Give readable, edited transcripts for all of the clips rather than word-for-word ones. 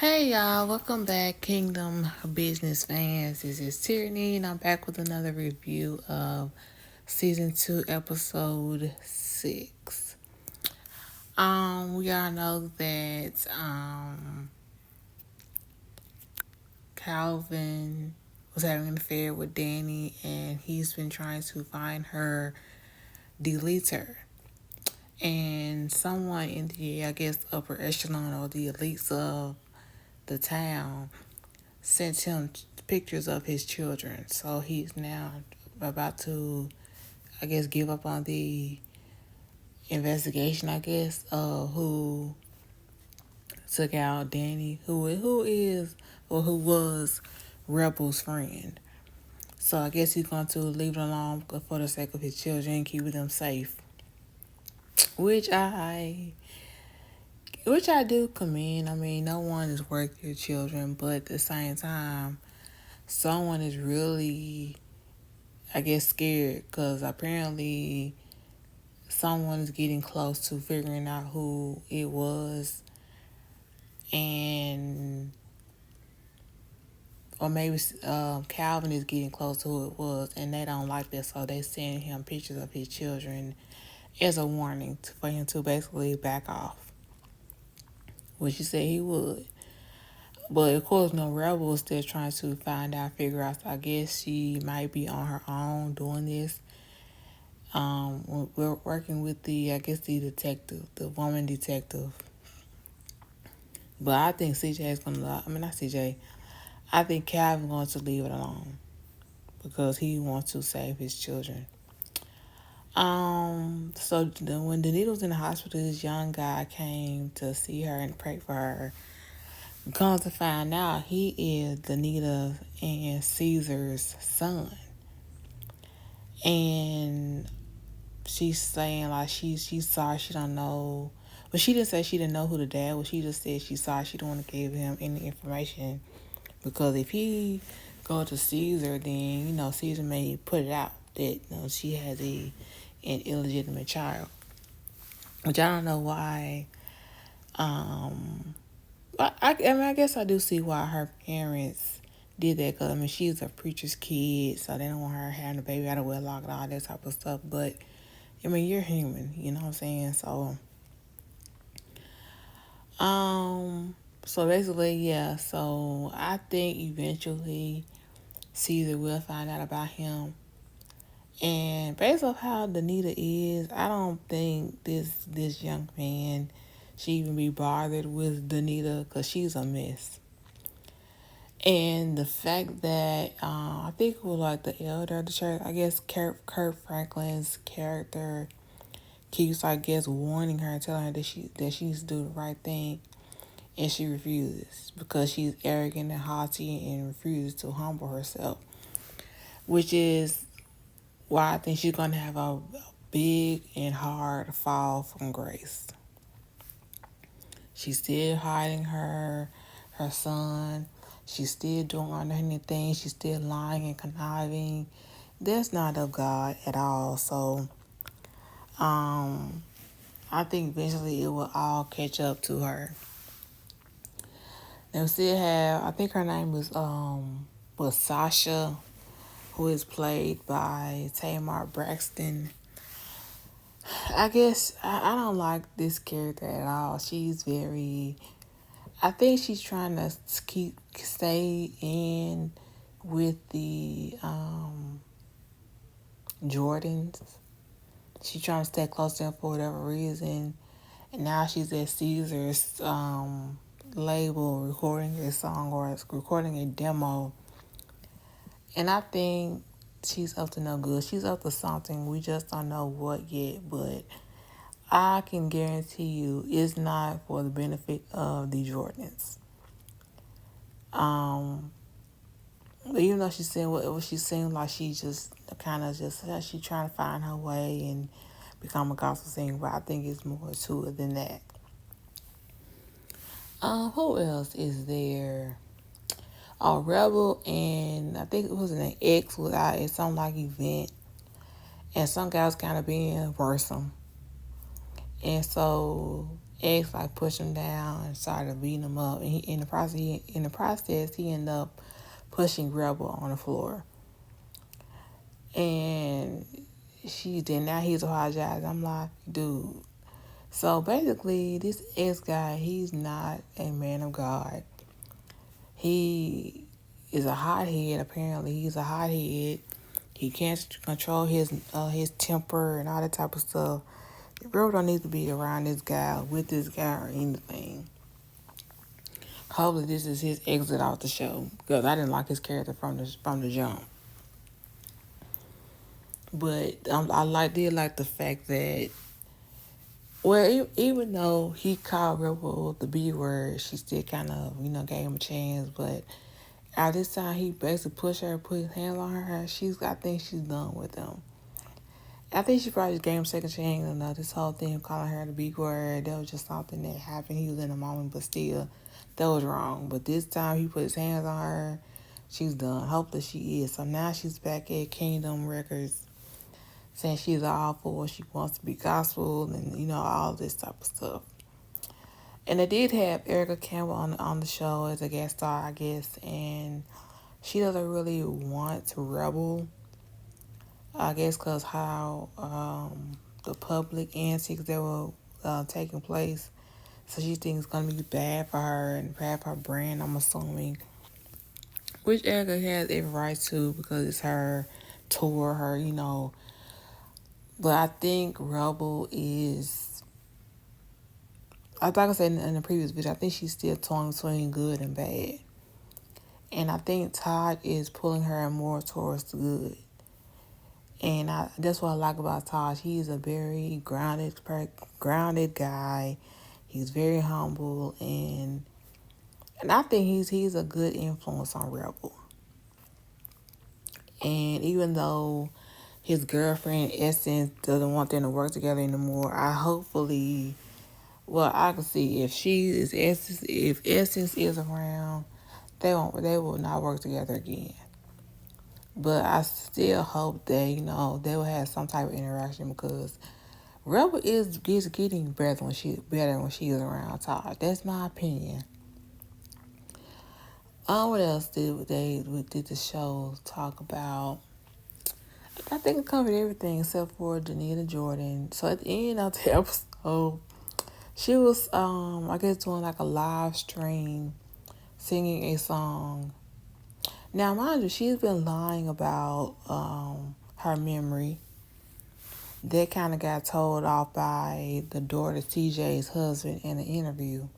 Hey y'all, welcome back, Kingdom Business fans. This is Tierney, and I'm back with another review of season 2, episode 6. We all know that Calvin was having an affair with Danny, and he's been trying to find her, delete her. And someone in the, I guess, upper echelon or the elites of the town sent him pictures of his children. So he's now about to, I guess, give up on the investigation, I guess, of who took out Danny, who was Rebel's friend. So I guess he's going to leave it alone for the sake of his children, keeping them safe. Which I do commend. I mean, no one is worth your children, but at the same time, someone is really, I guess, scared because apparently someone is getting close to figuring out who it was, and or maybe Calvin is getting close to who it was, and they don't like that, so they send him pictures of his children as a warning for him to basically back off, which he said he would. But of course, no, Rebel is still trying to find out, figure out. So I guess she might be on her own doing this. We're working with I guess, the detective, the woman detective. But I think CJ is gonna. I mean, not CJ. I think Calvin going to leave it alone because he wants to save his children. So when Danita was in the hospital, this young guy came to see her and pray for her. Comes to find out, he is Danita and Caesar's son, and she's saying like she's sorry, she don't know. But she didn't say she didn't know who the dad was. She just said she's sorry, she don't want to give him any information because if he go to Caesar, then Caesar may put it out that she has an illegitimate child, which I don't know why. I mean, I guess I do see why her parents did that because I mean she's a preacher's kid, so they don't want her having a baby out of wedlock and all that type of stuff. But I mean, you're human, you know what I'm saying? So basically, yeah. So I think eventually Caesar will find out about him. And based on how Danita is, I don't think this young man should even be bothered with Danita because she's a mess. And the fact that I think it was like the elder of the church, I guess Kurt Franklin's character keeps, I guess, warning her and telling her that she needs to do the right thing, and she refuses because she's arrogant and haughty and refuses to humble herself, which is why I think she's gonna have a big and hard fall from grace. She's still hiding her son. She's still doing underhanded things. She's still lying and conniving. That's not of God at all. So, I think eventually it will all catch up to her. They still have, I think her name was Sasha, who is played by Tamar Braxton. I guess I don't like this character at all. I think she's trying to stay in with the Jordans. She's trying to stay close to them for whatever reason. And now she's at Caesar's label recording a song or recording a demo. And I think she's up to no good. She's up to something. We just don't know what yet. But I can guarantee you it's not for the benefit of the Jordans. But even though she's saying what she seems like she just kind of just she's trying to find her way and become a gospel singer, but I think it's more to it than that. Who else is there? Oh, Rebel, and I think it was an X was out at some like event, and some guy was kind of being worrisome, and so ex like pushed him down and started beating him up, and in the process he ended up pushing Rebel on the floor, and she did. Now he's apologized. I'm like, dude. So basically, this ex guy, he's not a man of God. He is a hothead. Apparently, he's a hothead. He can't control his temper and all that type of stuff. You really don't need to be around this guy, with this guy, or anything. Hopefully, this is his exit off the show, because I didn't like his character from the jump. But did like the fact that, well, even though he called Rebel the B word, she still kind of gave him a chance. But at this time, he basically pushed her, put his hands on her. I think she's done with him. I think she probably just gave him a second chance. This whole thing of calling her the B word, that was just something that happened. He was in the moment, but still, that was wrong. But this time, he put his hands on her. She's done. Hopefully, she is. So now she's back at Kingdom Records, saying she's all for. She wants to be gospel and all this type of stuff. And they did have Erica Campbell on the show as a guest star, I guess, and she doesn't really want to rebel. I guess because how the public antics that were taking place. So she thinks it's going to be bad for her and bad for her brand, I'm assuming. Which Erica has every right to, because it's her tour, But I think Rebel is, like I said in the previous video, I think she's still torn between good and bad. And I think Todd is pulling her more towards the good. And that's what I like about Todd. He's a very grounded guy. He's very humble, and I think he's a good influence on Rebel. And even though his girlfriend Essence doesn't want them to work together anymore, I can see if Essence is around, they will not work together again. But I still hope that, they will have some type of interaction, because Rebel is getting better when she is around Todd. That's my opinion. What else did the show talk about? I think it covered everything except for Danita Jordan. So at the end of the episode, she was I guess doing like a live stream, singing a song. Now mind you, she's been lying about her memory. That kind of got told off by the daughter TJ's husband in an interview.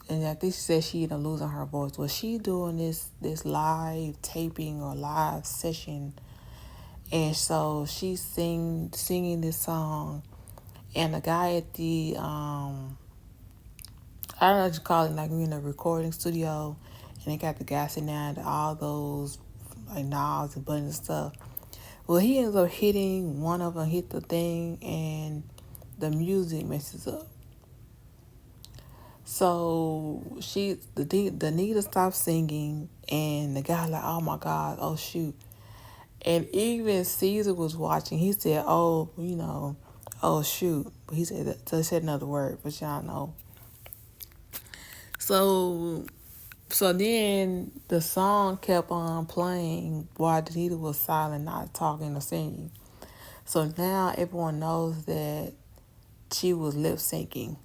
And I think she said she ended up losing her voice. Was she doing this live taping or live session? And so she's singing this song, and the guy at the I don't know what you call it, like in a recording studio, and they got the guy sitting down at all those like knobs and buttons and stuff. Well, he ends up hitting one of them, hit the thing, and the music messes up. So the Nita stopped singing, and the guy like, oh my God, oh shoot. And even Caesar was watching. He said, oh, oh shoot. But he said another word, but y'all know. So then the song kept on playing while Danita was silent, not talking or singing. So now everyone knows that she was lip syncing,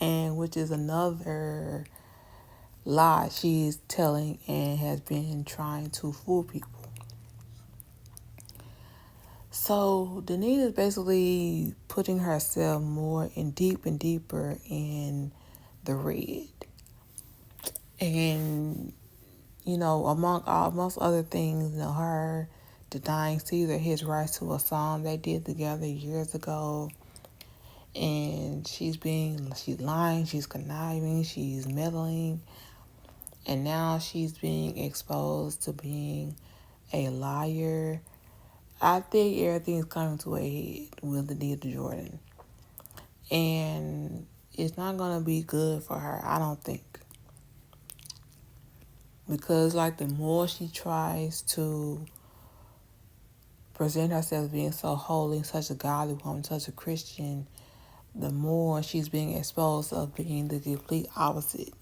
and which is another lie she's telling and has been trying to fool people. So Danita is basically putting herself more and deeper in the red. And, amongst other things, her denying Caesar his rights to a song they did together years ago. And she's lying, she's conniving, she's meddling. And now she's being exposed to being a liar. I think everything's coming to a head with Danita Jordan. And it's not going to be good for her, I don't think. Because, the more she tries to present herself as being so holy, such a godly woman, such a Christian, the more she's being exposed of being the complete opposite.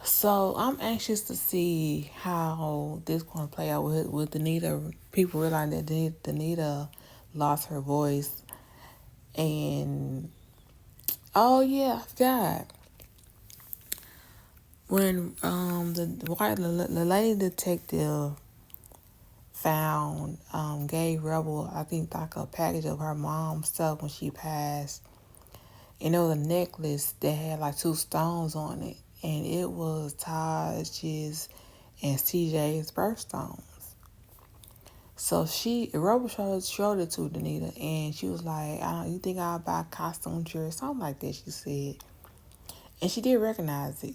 So I'm anxious to see how this going to play out with Danita. People realize that Danita lost her voice, and oh yeah, I forgot when the lady detective found gave Rebel, I think, like a package of her mom's stuff when she passed, and it was a necklace that had like two stones on it, and it was Taj's and CJ's birthstones. So Rebel showed it to Danita, and she was like, "You think I'll buy costume jewelry, something like that?" She said, and she did recognize it.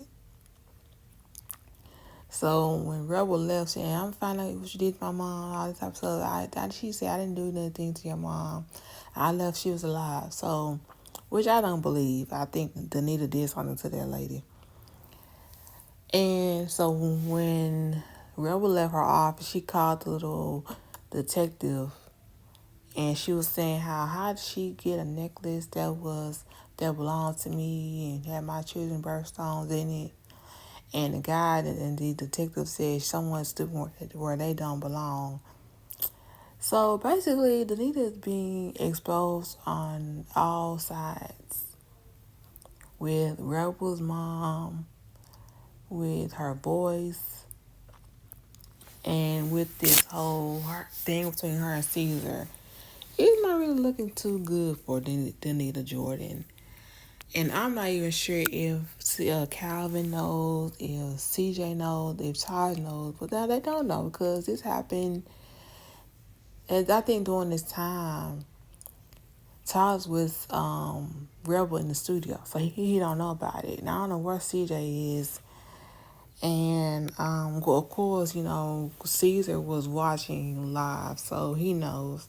So when Rebel left, saying, "I'm finding out what you did to my mom," all this type of stuff. She said, "I didn't do nothing to your mom. I left. She was alive." So, which I don't believe. I think Danita did something to that lady. And so when Rebel left her office, she called the little detective, and she was saying how did she get a necklace that belonged to me and had my children's birthstones in it. And the guy and the detective said someone stood where they don't belong. So basically, Danita is being exposed on all sides with Rebel's mom, with her voice, and with this whole thing between her and Caesar. It's not really looking too good for Danita Jordan. And I'm not even sure if Calvin knows, if CJ knows, if Taj knows. But now they don't know because this happened. And I think during this time, Taj was Rebel in the studio. So he don't know about it. Now I don't know where CJ is. And of course, Caesar was watching live. So he knows.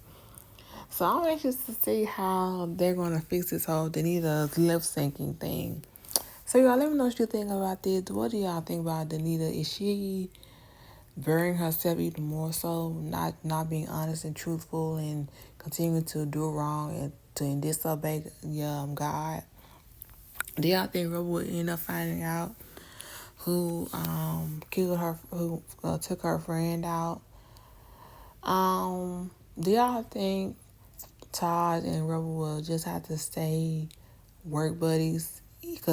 So I'm anxious to see how they're going to fix this whole Danita lip syncing thing. So y'all let me know what you think about this. What do y'all think about Danita? Is she burying herself even more so, not being honest and truthful and continuing to do wrong and to disobey God? Do y'all think Rebel will end up finding out who killed her, who took her friend out? Do y'all think Todd and Rebel will just have to stay work buddies? Because